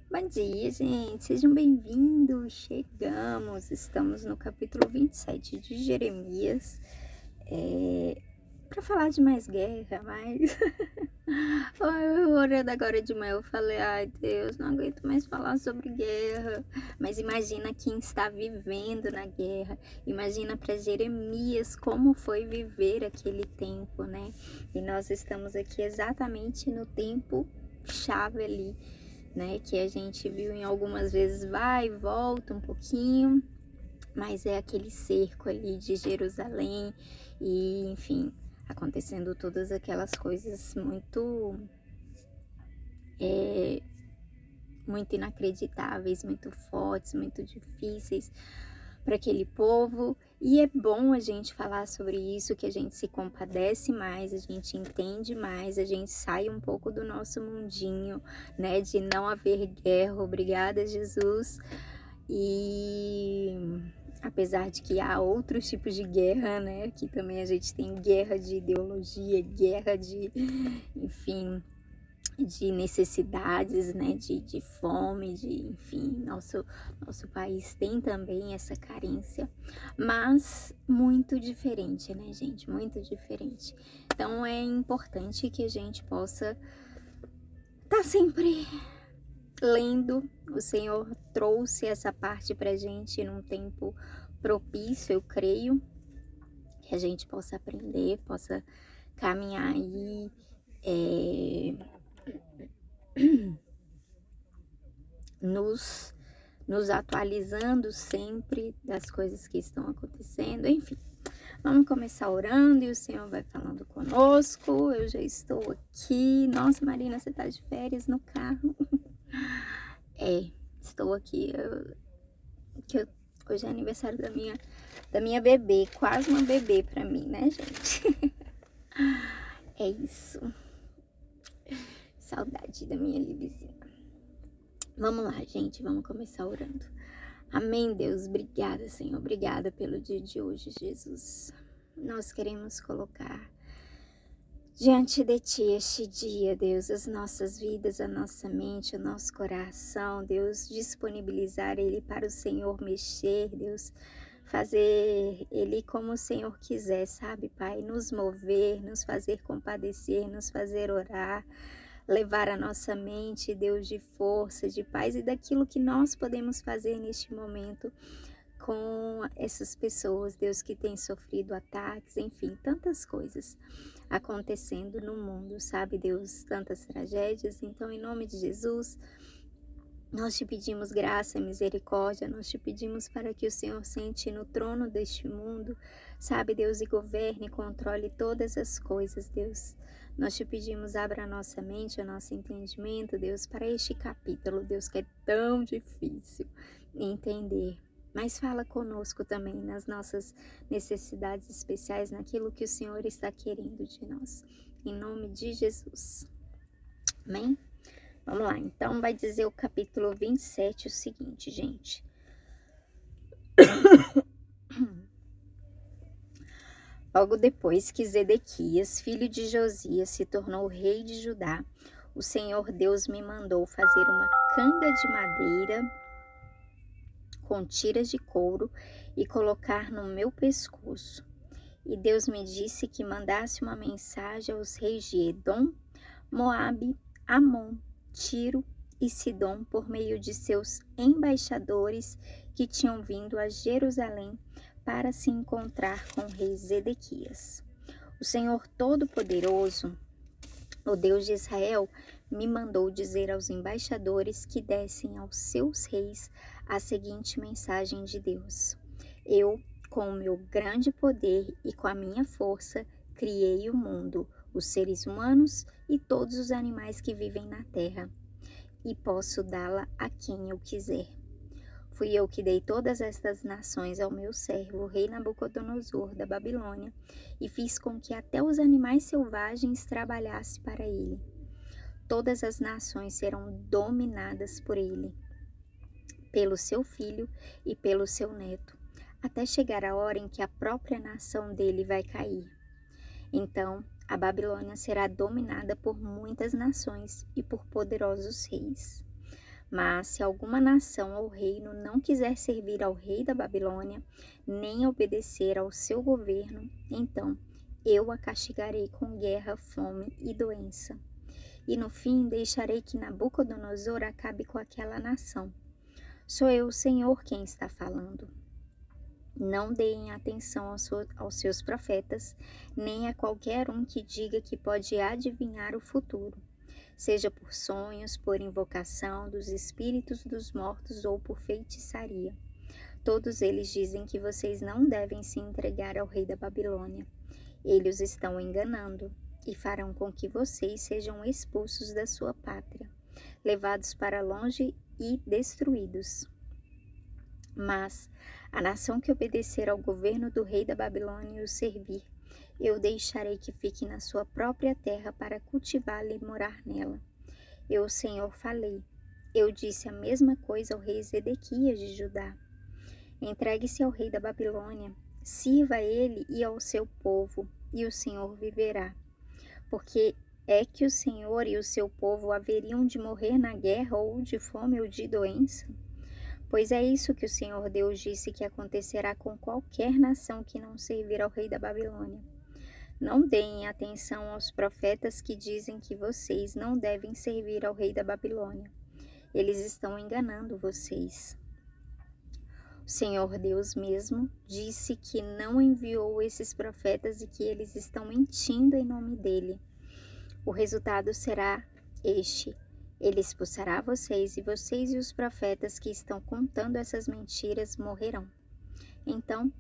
Bom dia, gente. Sejam bem-vindos. Estamos no capítulo 27 de Jeremias, para falar de mais guerra, mas eu orando agora de manhã, eu falei, ai Deus, não aguento mais falar sobre guerra. Mas imagina quem está vivendo na guerra, imagina para Jeremias como foi viver aquele tempo, né? E nós estamos aqui exatamente no tempo chave ali, né, que a gente viu em algumas vezes, vai e volta um pouquinho, mas é aquele cerco ali de Jerusalém e, enfim, acontecendo todas aquelas coisas é, muito inacreditáveis, muito fortes, muito difíceis para aquele povo. E é bom a gente falar sobre isso, que a gente se compadece mais, a gente entende mais, a gente sai um pouco do nosso mundinho, né, de não haver guerra. Obrigada, Jesus. E apesar de que há outros tipos de guerra, né, aqui também a gente tem guerra de ideologia, guerra de, enfim, de necessidades, né, de fome, enfim, nosso país tem também essa carência, mas muito diferente, né, gente, muito diferente. Então é importante que a gente possa estar sempre lendo. O Senhor trouxe essa parte pra gente num tempo propício, eu creio, que a gente possa aprender, possa caminhar aí, nos atualizando sempre das coisas que estão acontecendo, enfim. Vamos começar orando e o Senhor vai falando conosco. Eu já estou aqui. Nossa, Marina, você tá de férias no carro? Estou aqui. Hoje é aniversário da minha bebê, quase uma bebê pra mim, né, gente? É isso. Saudade da minha Libizinha. Vamos lá, gente, vamos começar orando. Amém, Deus. Obrigada, Senhor. Obrigada pelo dia de hoje, Jesus. Nós queremos colocar diante de Ti este dia, Deus, as nossas vidas, a nossa mente, o nosso coração, Deus, disponibilizar ele para o Senhor mexer, Deus, fazer ele como o Senhor quiser, sabe, Pai? Nos mover, nos fazer compadecer, nos fazer orar, levar a nossa mente, Deus, de força, de paz e daquilo que nós podemos fazer neste momento com essas pessoas, Deus, que têm sofrido ataques, enfim, tantas coisas acontecendo no mundo, sabe, Deus, tantas tragédias. Então, em nome de Jesus, nós te pedimos graça e misericórdia, nós te pedimos para que o Senhor sente no trono deste mundo, sabe, Deus, e governe, controle todas as coisas, Deus. Nós te pedimos, abra a nossa mente, o nosso entendimento, Deus, para este capítulo, Deus, que é tão difícil entender. Mas fala conosco também nas nossas necessidades especiais, naquilo que o Senhor está querendo de nós. Em nome de Jesus. Amém? Vamos lá, então vai dizer o capítulo 27 o seguinte, gente. Logo depois que Zedequias, filho de Josias, se tornou rei de Judá, o Senhor Deus me mandou fazer uma canga de madeira com tiras de couro e colocar no meu pescoço. E Deus me disse que mandasse uma mensagem aos reis de Edom, Moabe, Amon, Tiro e Sidom por meio de seus embaixadores que tinham vindo a Jerusalém para se encontrar com o rei Zedequias. O Senhor Todo-Poderoso, o Deus de Israel, me mandou dizer aos embaixadores que dessem aos seus reis a seguinte mensagem de Deus: Eu, com o meu grande poder e com a minha força, criei o mundo, os seres humanos e todos os animais que vivem na terra, e posso dá-la a quem eu quiser. Fui eu que dei todas estas nações ao meu servo, o rei Nabucodonosor, da Babilônia, e fiz com que até os animais selvagens trabalhassem para ele. Todas as nações serão dominadas por ele, pelo seu filho e pelo seu neto, até chegar a hora em que a própria nação dele vai cair. Então, a Babilônia será dominada por muitas nações e por poderosos reis. Mas se alguma nação ou reino não quiser servir ao rei da Babilônia, nem obedecer ao seu governo, então eu a castigarei com guerra, fome e doença. E no fim deixarei que Nabucodonosor acabe com aquela nação. Sou eu, o Senhor, quem está falando. Não deem atenção aos seus profetas, nem a qualquer um que diga que pode adivinhar o futuro, seja por sonhos, por invocação dos espíritos dos mortos ou por feitiçaria. Todos eles dizem que vocês não devem se entregar ao rei da Babilônia. Eles os estão enganando e farão com que vocês sejam expulsos da sua pátria, levados para longe e destruídos. Mas a nação que obedecer ao governo do rei da Babilônia e o servir, eu deixarei que fique na sua própria terra para cultivá-la e morar nela. Eu, o Senhor, falei. Eu disse a mesma coisa ao rei Zedequias de Judá. Entregue-se ao rei da Babilônia, sirva a ele e ao seu povo, e o Senhor viverá. Porque é que o Senhor e o seu povo haveriam de morrer na guerra ou de fome ou de doença? Pois é isso que o Senhor Deus disse que acontecerá com qualquer nação que não servir ao rei da Babilônia. Não deem atenção aos profetas que dizem que vocês não devem servir ao rei da Babilônia. Eles estão enganando vocês. O Senhor Deus mesmo disse que não enviou esses profetas e que eles estão mentindo em nome dele. O resultado será este: ele expulsará vocês, e vocês e os profetas que estão contando essas mentiras morrerão. Então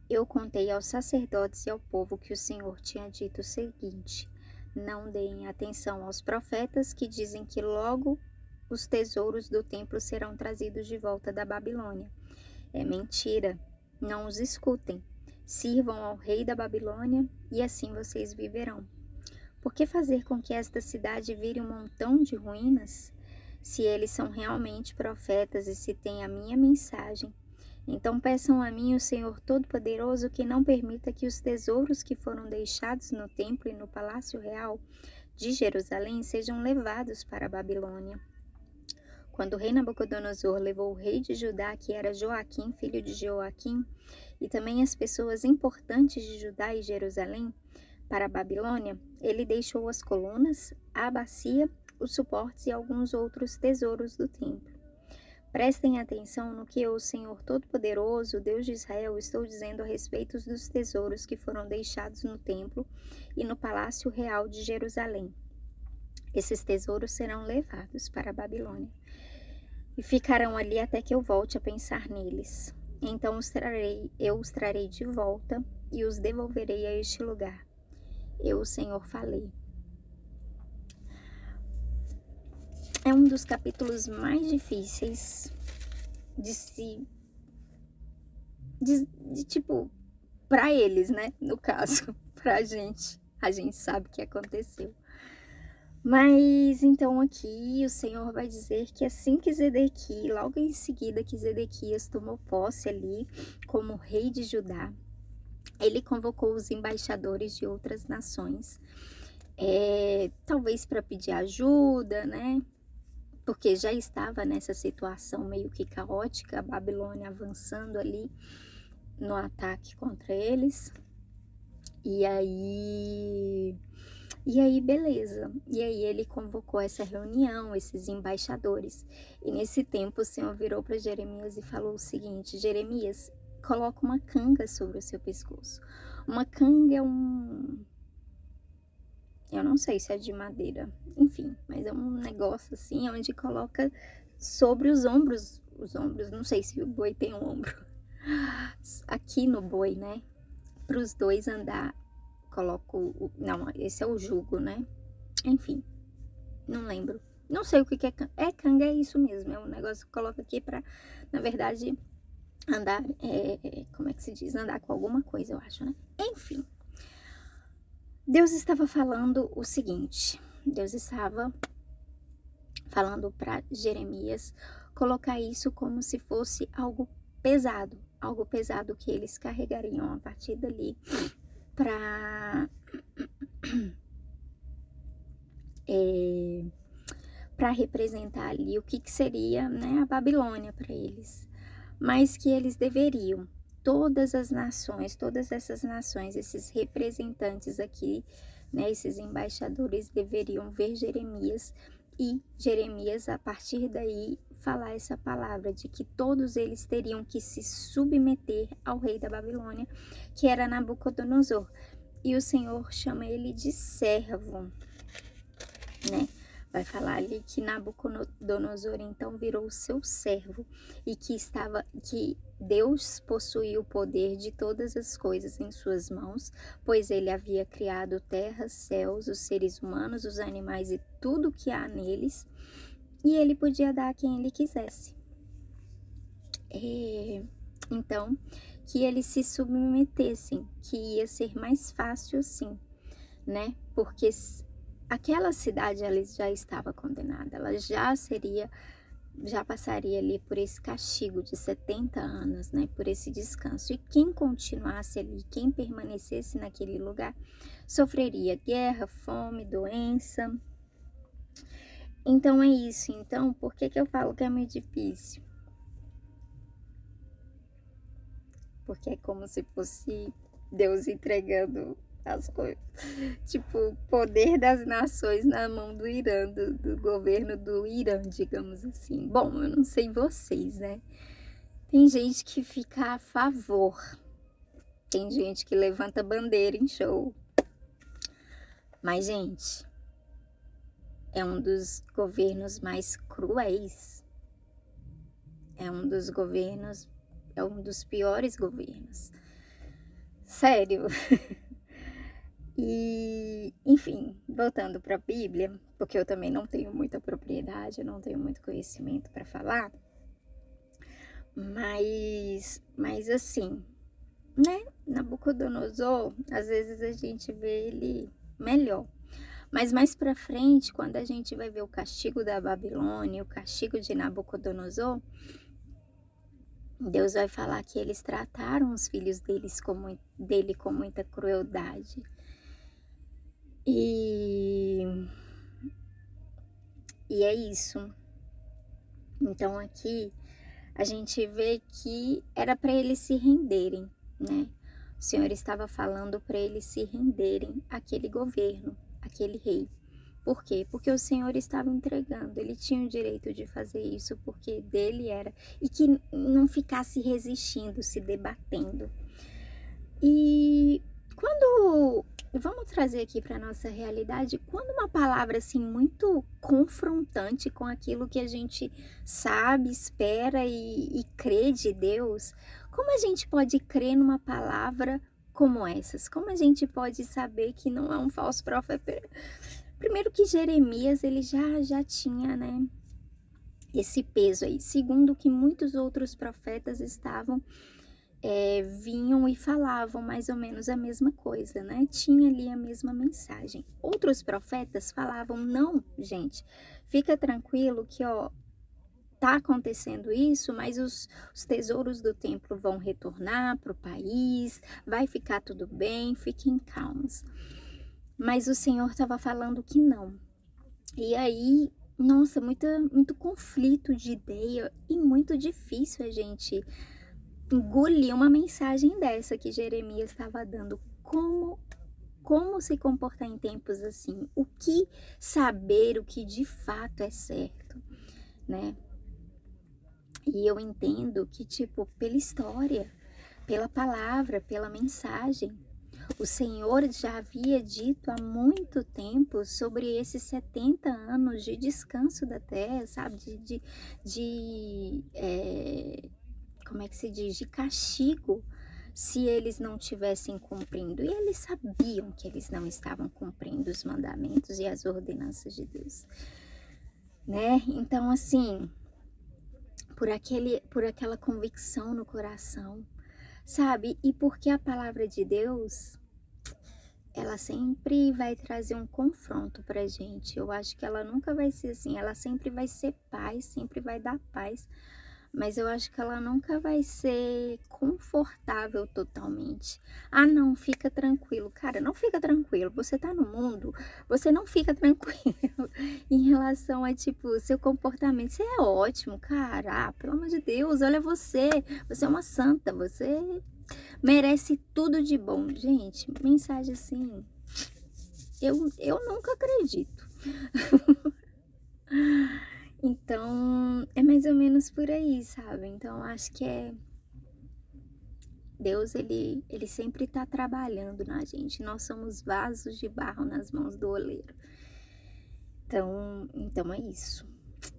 eu contei aos sacerdotes e ao povo que o Senhor tinha dito o seguinte: não deem atenção aos profetas que dizem que logo os tesouros do templo serão trazidos de volta da Babilônia. É mentira, não os escutem. Sirvam ao rei da Babilônia e assim vocês viverão. Por que fazer com que esta cidade vire um montão de ruínas? Se eles são realmente profetas e se têm a minha mensagem, então peçam a mim, o Senhor Todo-Poderoso, que não permita que os tesouros que foram deixados no templo e no palácio real de Jerusalém sejam levados para a Babilônia. Quando o rei Nabucodonosor levou o rei de Judá, que era Joaquim, filho de Joaquim, e também as pessoas importantes de Judá e Jerusalém, para a Babilônia, ele deixou as colunas, a bacia, os suportes e alguns outros tesouros do templo. Prestem atenção no que eu, o Senhor Todo-Poderoso, Deus de Israel, estou dizendo a respeito dos tesouros que foram deixados no templo e no palácio real de Jerusalém. Esses tesouros serão levados para a Babilônia e ficarão ali até que eu volte a pensar neles. Então eu os trarei de volta e os devolverei a este lugar. Eu, o Senhor, falei. É um dos capítulos mais difíceis tipo, para eles, né? No caso, pra gente. A gente sabe o que aconteceu. Mas então aqui o Senhor vai dizer que assim que Zedequias, logo em seguida que Zedequias tomou posse ali como rei de Judá, ele convocou os embaixadores de outras nações, talvez para pedir ajuda, né? Porque já estava nessa situação meio que caótica, a Babilônia avançando ali no ataque contra eles. E aí, beleza. E aí ele convocou essa reunião, esses embaixadores. E nesse tempo o Senhor virou para Jeremias e falou o seguinte: Jeremias, coloca uma canga sobre o seu pescoço. Uma canga é eu não sei se é de madeira, enfim, mas é um negócio assim, onde coloca sobre os ombros, não sei se o boi tem um ombro, aqui no boi, né, para os dois andar, coloco, não, esse é o jugo, né, enfim, não lembro, não sei o que é canga, é isso mesmo, é um negócio que coloca aqui para, na verdade, andar, como é que se diz, andar com alguma coisa, eu acho, né, enfim. Deus estava falando o seguinte, Deus estava falando para Jeremias colocar isso como se fosse algo pesado que eles carregariam a partir dali para representar ali o que seria, né, a Babilônia para eles, mas que eles deveriam, todas essas nações, esses representantes aqui, né, esses embaixadores deveriam ver Jeremias e Jeremias, a partir daí, falar essa palavra de que todos eles teriam que se submeter ao rei da Babilônia, que era Nabucodonosor. E o Senhor chama ele de servo, né? Vai falar ali que Nabucodonosor então virou o seu servo e que Deus possuía o poder de todas as coisas em suas mãos, pois ele havia criado terra, céus, os seres humanos, os animais e tudo que há neles, e ele podia dar a quem ele quisesse. Então, que eles se submetessem, que ia ser mais fácil assim, né? Porque aquela cidade ela já estava condenada, ela já passaria ali por esse castigo de 70 anos, né? Por esse descanso. E quem continuasse ali, quem permanecesse naquele lugar, sofreria guerra, fome, doença. Então é isso. Então, por que eu falo que é meio difícil? Porque é como se fosse Deus entregando as coisas. Tipo, o poder das nações na mão do Irã, do governo do Irã, digamos assim. Bom, eu não sei vocês, né? Tem gente que fica a favor. Tem gente que levanta bandeira em show. Mas, gente, é um dos governos mais cruéis. É um dos piores governos. Sério. E, enfim, voltando para a Bíblia, porque eu também não tenho muita propriedade, eu não tenho muito conhecimento para falar, mas assim, né? Nabucodonosor, às vezes a gente vê ele melhor. Mas mais para frente, quando a gente vai ver o castigo da Babilônia, o castigo de Nabucodonosor, Deus vai falar que eles trataram os filhos dele com muita crueldade. E é isso. Então aqui a gente vê que era para eles se renderem, né? O Senhor estava falando para eles se renderem àquele governo, àquele rei. Por quê? Porque o Senhor estava entregando, ele tinha o direito de fazer isso porque dele era, e que não ficasse resistindo, se debatendo. E vamos trazer aqui para nossa realidade, quando uma palavra assim muito confrontante com aquilo que a gente sabe, espera e crê de Deus, como a gente pode crer numa palavra como essas? Como a gente pode saber que não é um falso profeta? Primeiro que Jeremias, ele já tinha, né, esse peso aí. Segundo que muitos outros profetas vinham e falavam mais ou menos a mesma coisa, né? Tinha ali a mesma mensagem. Outros profetas falavam, não, gente, fica tranquilo que, tá acontecendo isso, mas os tesouros do templo vão retornar para o país, vai ficar tudo bem, fiquem calmos. Mas o Senhor estava falando que não. E aí, nossa, muito conflito de ideia e muito difícil a gente engolir uma mensagem dessa que Jeremias estava dando. Como se comportar em tempos assim? O que saber, o que de fato é certo, né? E eu entendo que, tipo, pela história, pela palavra, pela mensagem, o Senhor já havia dito há muito tempo sobre esses 70 anos de descanso da terra, sabe? Como é que se diz? De castigo, se eles não estivessem cumprindo. E eles sabiam que eles não estavam cumprindo os mandamentos e as ordenanças de Deus, né? Então, assim, por aquela convicção no coração, sabe? E porque a palavra de Deus, ela sempre vai trazer um confronto pra gente. Eu acho que ela nunca vai ser assim, ela sempre vai ser paz, sempre vai dar paz. mas eu acho que ela nunca vai ser confortável totalmente. "Ah, não, fica tranquilo". Cara, não fica tranquilo, você tá no mundo, você não fica tranquilo em relação a, tipo, seu comportamento. Você é ótimo, cara, pelo amor de Deus, olha você, você é uma santa, você merece tudo de bom. Gente, mensagem assim, eu nunca acredito. Então, é mais ou menos por aí, sabe. Então acho que Deus, ele sempre tá trabalhando na gente, nós somos vasos de barro nas mãos do oleiro. Então é isso.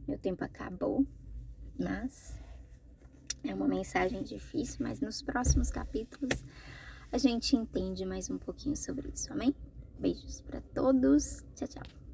Meu tempo acabou, mas é uma mensagem difícil, mas nos próximos capítulos a gente entende mais um pouquinho sobre isso, amém? Beijos para todos. Tchau, tchau.